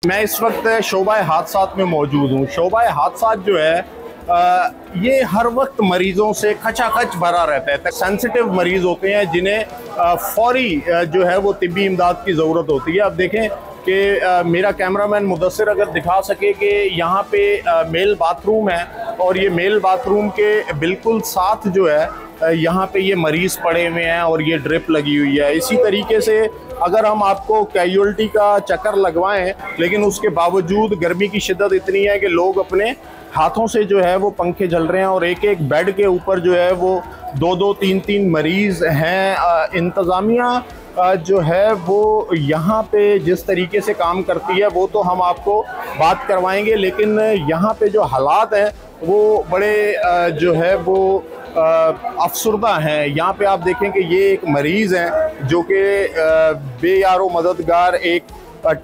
मैं इस वक्त शोबा हादसात में मौजूद हूँ। शोबा हादसात जो है ये हर वक्त मरीज़ों से खचाखच भरा रहता है। सेंसिटिव मरीज़ होते हैं जिन्हें फौरी जो है वो तिब्बी इमदाद की ज़रूरत होती है। अब देखें कि मेरा कैमरामैन मुदस्सिर अगर दिखा सके कि यहाँ पे मेल बाथरूम है और ये मेल बाथरूम के बिल्कुल साथ जो है यहाँ पे ये मरीज़ पड़े हुए हैं और ये ड्रिप लगी हुई है। इसी तरीके से अगर हम आपको कैजुअल्टी का चक्कर लगवाएं, लेकिन उसके बावजूद गर्मी की शिद्दत इतनी है कि लोग अपने हाथों से जो है वो पंखे झल रहे हैं और एक एक बेड के ऊपर जो है वो दो दो तीन तीन मरीज़ हैं। इंतज़ामिया जो है वो यहाँ पे जिस तरीके से काम करती है वो तो हम आपको बात करवाएंगे, लेकिन यहाँ पे जो हालात हैं वो बड़े जो है वो अफसरदा हैं। यहाँ पे आप देखें कि ये एक मरीज़ हैं जो कि बेयारो मददगार एक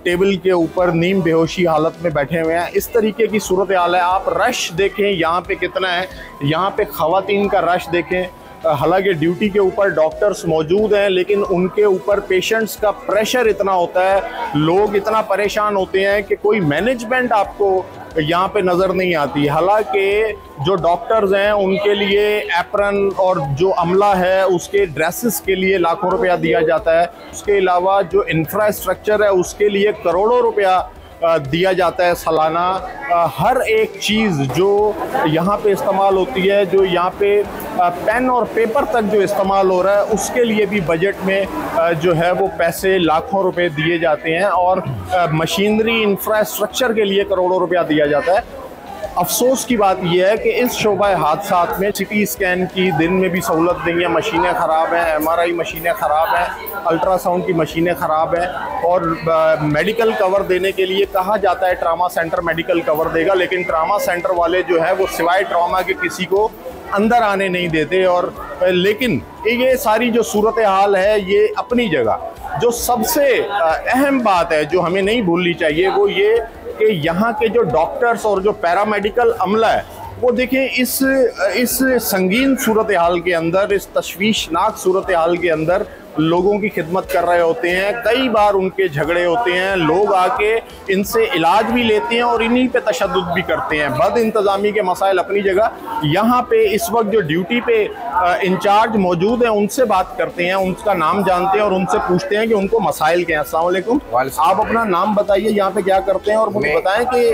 टेबल के ऊपर नीम बेहोशी हालत में बैठे हुए हैं। इस तरीके की सूरत हाल है। आप रश देखें यहाँ पे कितना है, यहाँ पे ख़वातीन का रश देखें। हालांकि ड्यूटी के ऊपर डॉक्टर्स मौजूद हैं, लेकिन उनके ऊपर पेशेंट्स का प्रेशर इतना होता है, लोग इतना परेशान होते हैं कि कोई मैनेजमेंट आपको यहाँ पे नज़र नहीं आती। हालांकि जो डॉक्टर्स हैं उनके लिए एप्रन और जो अमला है उसके ड्रेसेस के लिए लाखों रुपया दिया जाता है। उसके अलावा जो इंफ्रास्ट्रक्चर है उसके लिए करोड़ों रुपया दिया जाता है सालाना। हर एक चीज़ जो यहाँ पे इस्तेमाल होती है, जो यहाँ पे पेन और पेपर तक जो इस्तेमाल हो रहा है, उसके लिए भी बजट में जो है वो पैसे लाखों रुपए दिए जाते हैं और मशीनरी इंफ्रास्ट्रक्चर के लिए करोड़ों रुपया दिया जाता है। अफसोस की बात यह है कि इस शोबा हादसात में सिटी स्कैन की दिन में भी सहूलत नहीं है, मशीनें ख़राब हैं, MRI मशीनें ख़राब हैं, अल्ट्रासाउंड की मशीनें ख़राब हैं और मेडिकल कवर देने के लिए कहा जाता है ट्रामा सेंटर मेडिकल कवर देगा, लेकिन ट्रामा सेंटर वाले जो है वो सिवाय ट्रामा के किसी को अंदर आने नहीं देते। और लेकिन ये सारी जो सूरत हाल है ये अपनी जगह। जो सबसे अहम बात है जो हमें नहीं भूलनी चाहिए वो ये कि यहाँ के जो डॉक्टर्स और जो पैरामेडिकल अमला है वो देखें इस संगीन सूरत हाल के अंदर, इस तशवीशनाक सूरत हाल के अंदर लोगों की खिदमत कर रहे होते हैं। कई बार उनके झगड़े होते हैं, लोग आके इनसे इलाज भी लेते हैं और इन्हीं पे तशद्दुद भी करते हैं। बद इंतज़ामी के मसाइल अपनी जगह। यहाँ पे इस वक्त जो ड्यूटी पे इंचार्ज मौजूद हैं उनसे बात करते हैं, उनका नाम जानते हैं और उनसे पूछते हैं कि उनको मसाइल क्या हैं। अस्सलाम वालेकुम, आप अपना नाम बताइए, यहाँ पे क्या करते हैं और मुझे बताएं कि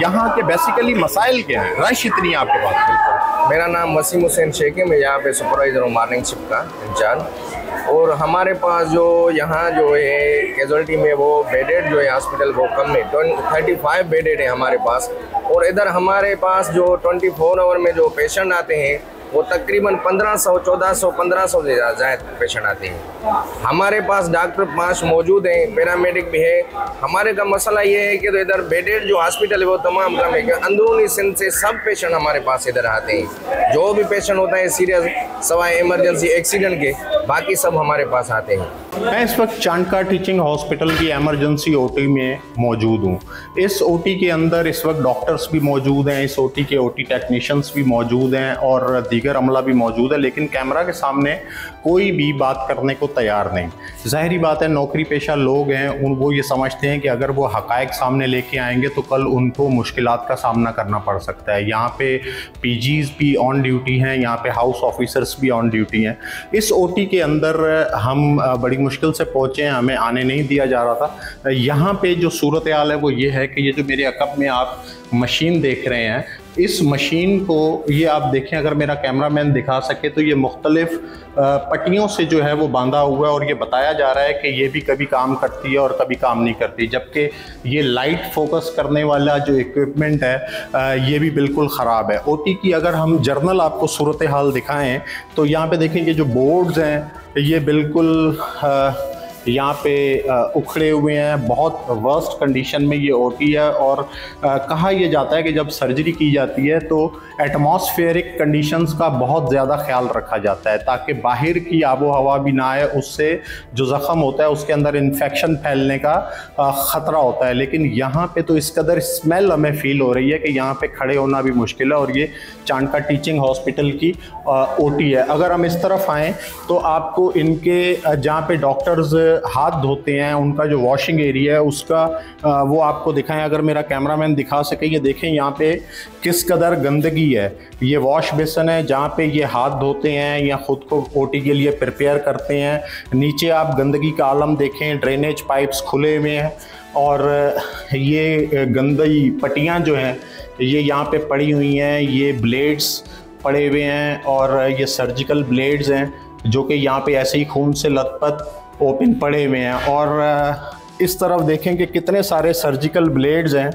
यहाँ के बेसिकली मसाइल क्या हैं, रश इतनी है आपके पास। मेरा नाम वसीम हुसैन शेख है, मैं यहाँ पे सुपरवाइज़र हूँ मॉर्निंग शिफ्ट का इंचार्ज। और हमारे पास जो यहाँ जो है कैजुअल्टी में वो बेडेड जो है हॉस्पिटल वो कम है, 35 बेडेड है हमारे पास। और इधर हमारे पास जो 24 आवर में जो पेशेंट आते हैं वो तकरीबन 1500, 1400, 1500 से ज़्यादा पेशेंट आते हैं। हमारे पास डॉक्टर 5 मौजूद हैं, पैरामेडिक भी है। हमारे का मसला ये है कि तो इधर बेडेड जो हॉस्पिटल है वो तमाम कम है कि अंदरूनी सिंध से सब पेशेंट हमारे पास इधर आते हैं। जो भी पेशेंट होता है सीरियस सवाए इमरजेंसी एक्सीडेंट के, बाकी सब हमारे पास आते हैं। मैं इस वक्त चांदका टीचिंग हॉस्पिटल की एमरजेंसी OT में मौजूद हूँ। इस OT के अंदर इस वक्त डॉक्टर्स भी मौजूद हैं, इस OT के OT टेक्नीशियंस भी मौजूद हैं और दीगर अमला भी मौजूद है, लेकिन कैमरा के सामने कोई भी बात करने को तैयार नहीं। ज़ाहिरी बात है, नौकरी पेशा लोग हैं, वो ये समझते हैं कि अगर वो हक़ाइक़ सामने लेके आएंगे तो कल उनको मुश्किलात का सामना करना पड़ सकता है। यहाँ पे PGs भी ऑन ड्यूटी हैं, यहाँ पे हाउस ऑफिसर्स भी ऑन ड्यूटी हैं। इस OT के अंदर हम बड़ी मुश्किल से पहुँचे हैं, हमें आने नहीं दिया जा रहा था। यहाँ पे जो सूरत हाल है वो ये है कि ये जो मेरे अकब में आप मशीन देख रहे हैं, इस मशीन को ये आप देखें, अगर मेरा कैमरामैन दिखा सके तो ये मुख्तलिफ पट्टियों से जो है वो बांधा हुआ है और ये बताया जा रहा है कि ये भी कभी काम करती है और कभी काम नहीं करती। जबकि ये लाइट फोकस करने वाला जो इक्विपमेंट है ये भी बिल्कुल ख़राब है। OT की अगर हम जर्नल आपको सूरत हाल दिखाएं तो यहाँ पे देखें कि जो बोर्ड्स हैं ये बिल्कुल यहाँ पे उखड़े हुए हैं, बहुत वर्स्ट कंडीशन में ये OT है। और कहा यह जाता है कि जब सर्जरी की जाती है तो एटमॉस्फेरिक कंडीशंस का बहुत ज़्यादा ख्याल रखा जाता है ताकि बाहर की आबो हवा भी ना आए, उससे जो ज़ख़म होता है उसके अंदर इन्फेक्शन फैलने का ख़तरा होता है। लेकिन यहाँ पे तो इस कदर स्मेल हमें फ़ील हो रही है कि यहाँ पे खड़े होना भी मुश्किल है। और ये चांदका टीचिंग हॉस्पिटल की OT है। अगर हम इस तरफ आएँ तो आपको इनके जहाँ पे डॉक्टर्स हाथ धोते हैं उनका जो वॉशिंग एरिया है उसका वो आपको दिखाएं, अगर मेरा कैमरामैन दिखा सके। ये देखें यहाँ पे किस कदर गंदगी है। ये वॉश बेसन है जहाँ पे ये हाथ धोते हैं या ख़ुद को ओटी के लिए प्रिपेयर करते हैं। नीचे आप गंदगी का आलम देखें, ड्रेनेज पाइप्स खुले हुए हैं और ये गंदी पट्टियाँ जो हैं ये यहाँ पे पड़ी हुई हैं। ये ब्लेड्स पड़े हुए हैं और ये सर्जिकल ब्लेड्स हैं जो कि यहाँ पे ऐसे ही खून से लथपथ ओपन पड़े हुए हैं। और इस तरफ देखें कि कितने सारे सर्जिकल ब्लेड्स हैं,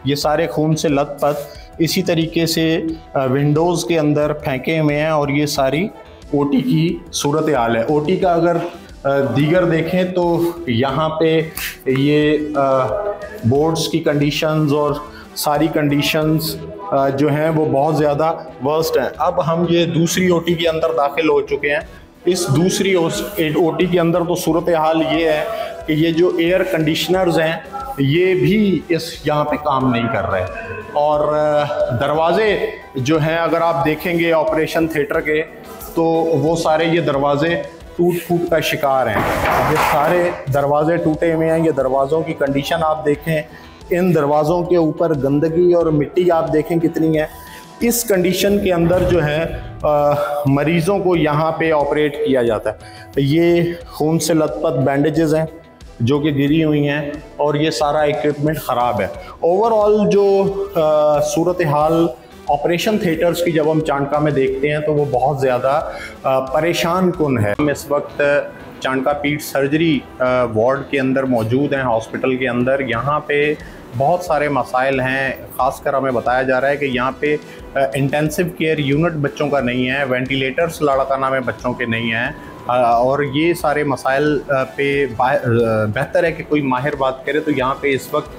ये सारे खून से लथपथ इसी तरीके से विंडोज़ के अंदर फेंके हुए हैं। और ये सारी ओटी की सूरत हाल है। ओटी का अगर दीगर देखें तो यहाँ पे ये बोर्ड्स की कंडीशंस और सारी कंडीशंस जो हैं वो बहुत ज़्यादा वर्स्ट हैं। अब हम ये दूसरी ओटी के अंदर दाखिल हो चुके हैं। इस दूसरी ओटी के अंदर तो सूरत हाल ये है कि ये जो एयर कंडीशनर्स हैं ये भी इस यहाँ पे काम नहीं कर रहे और दरवाज़े जो हैं अगर आप देखेंगे ऑपरेशन थिएटर के तो वो सारे ये दरवाज़े टूट फूट का शिकार हैं। ये सारे दरवाजे टूटे हुए हैं। ये दरवाज़ों की कंडीशन आप देखें, इन दरवाज़ों के ऊपर गंदगी और मिट्टी आप देखें कितनी है। इस कंडीशन के अंदर जो है मरीज़ों को यहाँ पे ऑपरेट किया जाता है। ये खून से लथपथ बैंडेजेस हैं जो कि गिरी हुई हैं और ये सारा इक्विपमेंट ख़राब है। ओवरऑल जो सूरत हाल ऑपरेशन थिएटर्स की जब हम चांडका में देखते हैं तो वो बहुत ज़्यादा परेशान कुन है। हम इस वक्त चांडका पीठ सर्जरी वार्ड के अंदर मौजूद हैं, हॉस्पिटल के अंदर। यहाँ पे बहुत सारे मसाइल हैं। ख़ासकर हमें बताया जा रहा है कि यहाँ पे इंटेंसिव केयर यूनिट बच्चों का नहीं है, वेंटिलेटर्स लाड़काना में बच्चों के नहीं हैं और ये सारे मसाइल पे बेहतर है कि कोई माहिर बात करे। तो यहाँ पे इस वक्त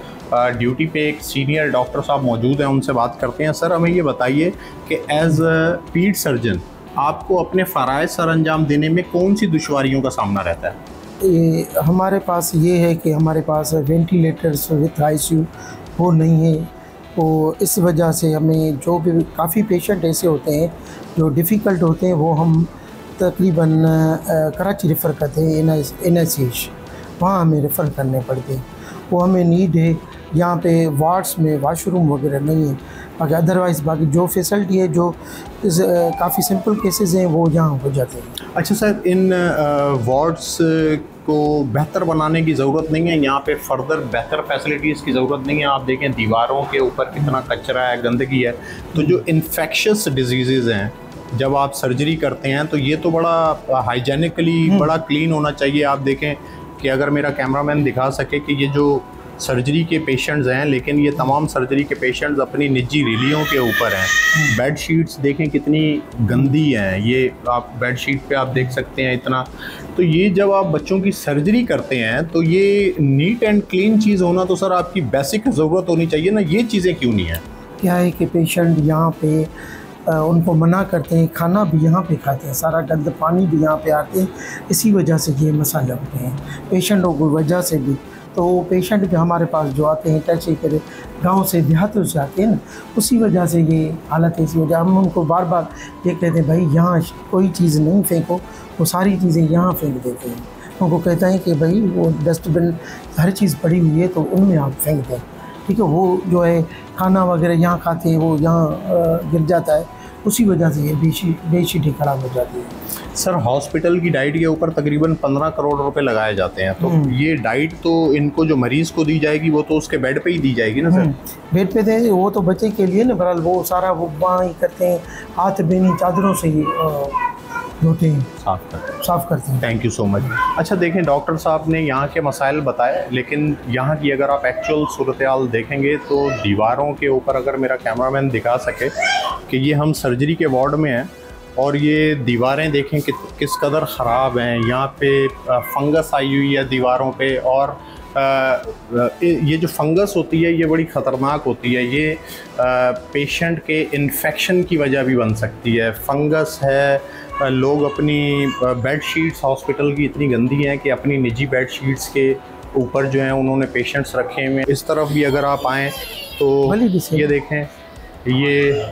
ड्यूटी पे एक सीनियर डॉक्टर साहब मौजूद हैं, उनसे बात करते हैं। सर, हमें ये बताइए कि एज अ पीड सर्जन आपको अपने फ़राइज़ सर अंजाम देने में कौन सी दुश्वारियों का सामना रहता है? हमारे पास ये है कि हमारे पास वेंटिलेटर्स विथ आईसीयू वो नहीं है। तो इस वजह से हमें जो भी काफ़ी पेशेंट ऐसे होते हैं जो डिफ़िकल्ट होते हैं वो हम तकरीबन कराची रेफ़र करते हैं, NICH वहाँ हमें रेफ़र करने पड़ते हैं। वो हमें नीड है। यहाँ पे वार्ड्स में वॉशरूम वगैरह नहीं है, बाकी अदरवाइज़ बाकी जो फैसिलिटी है जो काफ़ी सिंपल केसेस हैं वो यहाँ हो जाते हैं। अच्छा सर, इन वार्ड्स को बेहतर बनाने की ज़रूरत नहीं है? यहाँ पे फर्दर बेहतर फैसिलिटीज़ की ज़रूरत नहीं है? आप देखें दीवारों के ऊपर कितना कचरा है, गंदगी है। तो जो इन्फेक्शस डिजीज़ हैं जब आप सर्जरी करते हैं तो ये तो बड़ा हाइजेनिकली बड़ा क्लीन होना चाहिए। आप देखें कि अगर मेरा कैमरामैन दिखा सके कि ये जो सर्जरी के पेशेंट्स हैं, लेकिन ये तमाम सर्जरी के पेशेंट्स अपनी निजी रीलियों के ऊपर हैं। बेड शीट्स देखें कितनी गंदी हैं। ये आप बेड शीट पे आप देख सकते हैं इतना। तो ये जब आप बच्चों की सर्जरी करते हैं तो ये नीट एंड क्लीन चीज़ होना तो सर आपकी बेसिक ज़रूरत होनी चाहिए ना। ये चीज़ें क्यों नहीं है? क्या है कि पेशेंट यहाँ पे उनको मना करते हैं, खाना भी यहाँ पे खाते हैं, सारा गंद पानी भी यहाँ पे आते हैं। इसी वजह से ये मसाले होते हैं पेशेंटों की वजह से भी। तो पेशेंट भी हमारे पास जो आते हैं टैक्सी करे गांव से देहातों से आते हैं ना, उसी वजह से ये हालत ऐसी हो जाए। हम उनको बार बार ये कहते हैं भाई यहाँ कोई चीज़ नहीं फेंको, वो सारी चीज़ें यहाँ फेंक देते हैं। उनको कहता है कि भाई वो डस्टबिन हर चीज़ पड़ी हुई है तो उनमें आप फेंक दें, ठीक है। वो जो है खाना वगैरह यहाँ खाते हैं वो यहाँ गिर जाता है, उसी वजह से ये बेडशीट ही ख़राब हो जाती है। सर, हॉस्पिटल की डाइट के ऊपर तकरीबन 15 करोड़ रुपए लगाए जाते हैं। तो ये डाइट तो इनको जो मरीज़ को दी जाएगी वो तो उसके बेड पे ही दी जाएगी ना सर? बेड पे दे, वो तो बच्चे के लिए ना, बहरहाल वो सारा वो वहाँ ही करते हैं, हाथ बेनी चादरों से ही धोते हैं, साफ़ करते हैं। Thank you so much. अच्छा देखें, डॉक्टर साहब ने यहाँ के मसाइल बताए, लेकिन यहाँ की अगर आप एक्चुअल सूरत हाल देखेंगे तो दीवारों के ऊपर अगर मेरा कैमरामैन दिखा सके कि ये हम सर्जरी के वार्ड में हैं और ये दीवारें देखें कि किस कदर ख़राब हैं। यहाँ पे फंगस आई हुई है दीवारों पे और ये जो फंगस होती है ये बड़ी ख़तरनाक होती है। ये पेशेंट के इन्फेक्शन की वजह भी बन सकती है। फंगस है, लोग अपनी बेड शीट्स हॉस्पिटल की इतनी गंदी हैं कि अपनी निजी बेड शीट्स के ऊपर जो हैं उन्होंने पेशेंट्स रखे हुए। इस तरफ भी अगर आप आएँ तो ये देखें, ये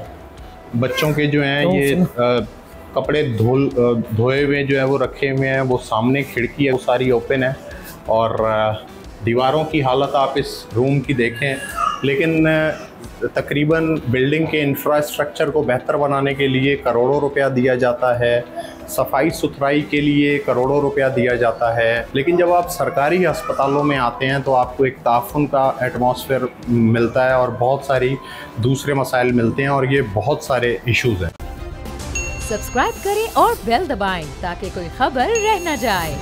बच्चों के जो हैं ये कपड़े धोए हुए जो है वो रखे हुए हैं। वो सामने खिड़की है वो सारी ओपन है और दीवारों की हालत आप इस रूम की देखें, लेकिन तकरीबन बिल्डिंग के इंफ्रास्ट्रक्चर को बेहतर बनाने के लिए करोड़ों रुपया दिया जाता है, सफाई सुथराई के लिए करोड़ों रुपया दिया जाता है, लेकिन जब आप सरकारी अस्पतालों में आते हैं तो आपको एक ताफुन का एटमॉस्फेयर मिलता है और बहुत सारी दूसरे मसाइल मिलते हैं, और ये बहुत सारे इश्यूज़ हैं। सब्सक्राइब करें और बेल दबाएं ताकि कोई खबर रह न जाए।